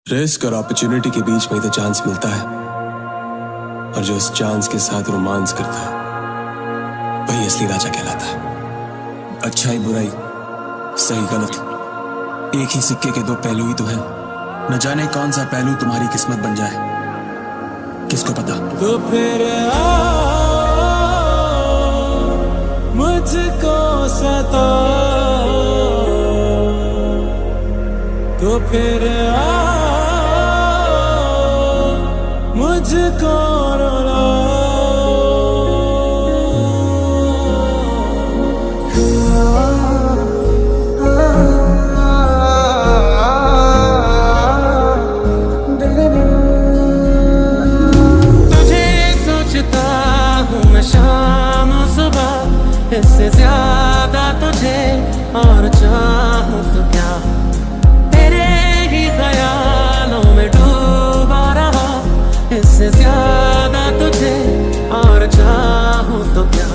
Risk और opportunity के बीच में ही तो चांस मिलता है, और जो इस चांस के साथ रोमांस करता है वही असली राजा कहलाता है। अच्छाई बुराई, सही गलत, एक ही सिक्के के दो पहलू ही तो हैं। न जाने कौन सा पहलू तुम्हारी किस्मत बन जाए, किसको पता। तो फिर मुझको सता, तो फिर मुझको रुला। तुझे सोचता हूँ मैं शाम सुबह, इससे ज्यादा तुझे और चाहूँ तो क्या। तेरे ही ख्यालों में डूबा रहा, इससे ज्यादा तुझे और चाहूँ तो क्या।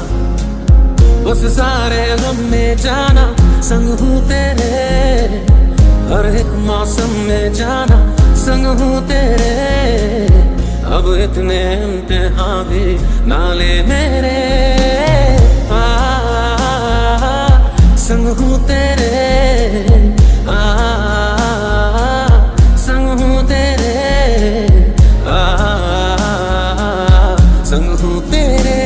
उस सारे गम में जाना संग हूँ तेरे, हर एक मौसम में जाना संग हूँ तेरे। अब इतने इम्तिहान भी ना ले मेरे, संग हूँ तेरे, संग हूँ तेरे, संग हूँ तेरे।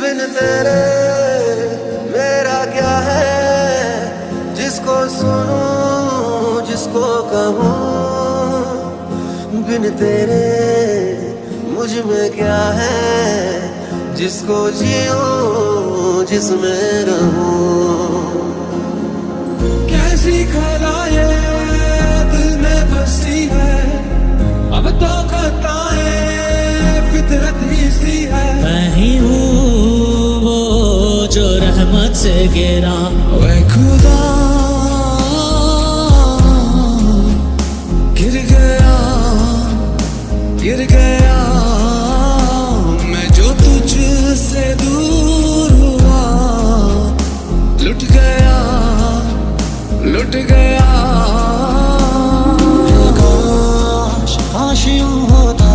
बिन तेरे मेरा क्या है, जिसको सुनूं जिसको कहूँ। बिन तेरे मुझ में क्या है, जिसको जीऊं जिसमें रहूं। कैसी खलाए दिल में बसी है, अब तो खताएं फितरत ही सी है। मैं ही हूँ वो जो रहमत से गिरा, वै खुदा गिर गया, गिर गया मैं जो तुझसे दूर हुआ। लुट गया, लुट गया। काश काश यूं होता,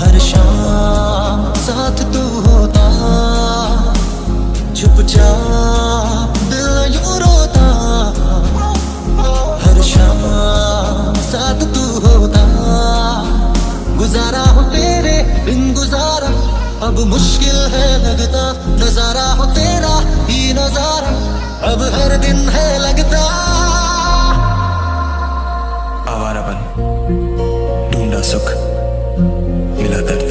हर शाम साथ तू होता। चुपचाप दिल यूं रोता, हर शाम साथ तू होता। गुजारा हो तेरे बिन गुजारा, अब मुश्किल है लगता। नजारा हो तेरा ही नजारा, अब हर दिन है लगता। आवारापन, ढूंढा सुख, मिला दर्द,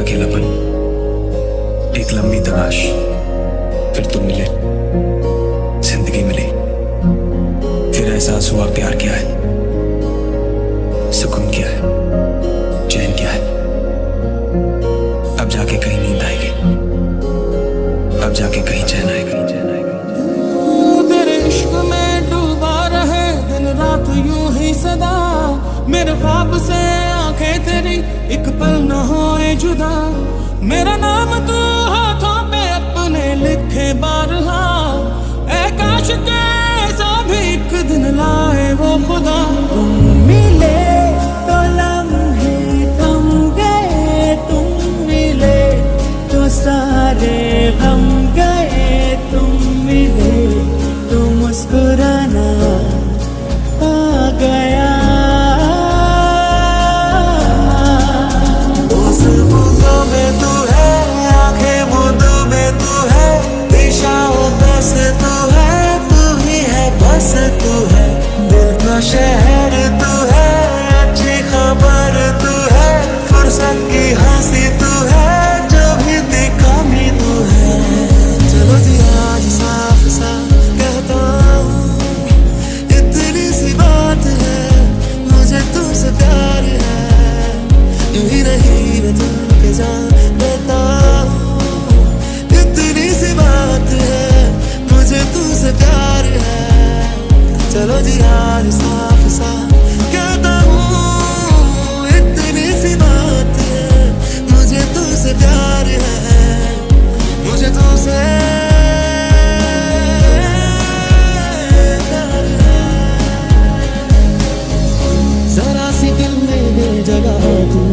अकेलापन, एक लंबी तलाश, फिर तुम मिले, जिंदगी मिली, फिर एहसास हुआ प्यार क्या है, सुकून क्या है, चैन क्या है। अब जाके कहीं नींद आएगी, अब जाके कहीं चैन आएगा। तेरे इश्क में डूबा रहे दिन रात यूं ही सदा। मेरे ख्वाब से आंखें तेरी एक पल न होए जुदा। मेरा नाम तू हाथों पे अपने लिखे बारहा, ऐ काश के ऐसा भी एक दिन लाए वो खुदा। तुम मिले तो लम्हे थम गए, तुम मिले तो सारे गम गए। तुम मिले तो मुस्कुराना आ गया। उस बूंदों में तू है, आंखें बूंदों में तू है, दिशाओं बस तू है, तू ही है बस तू है। दिल का शहर तू है, जगह है तू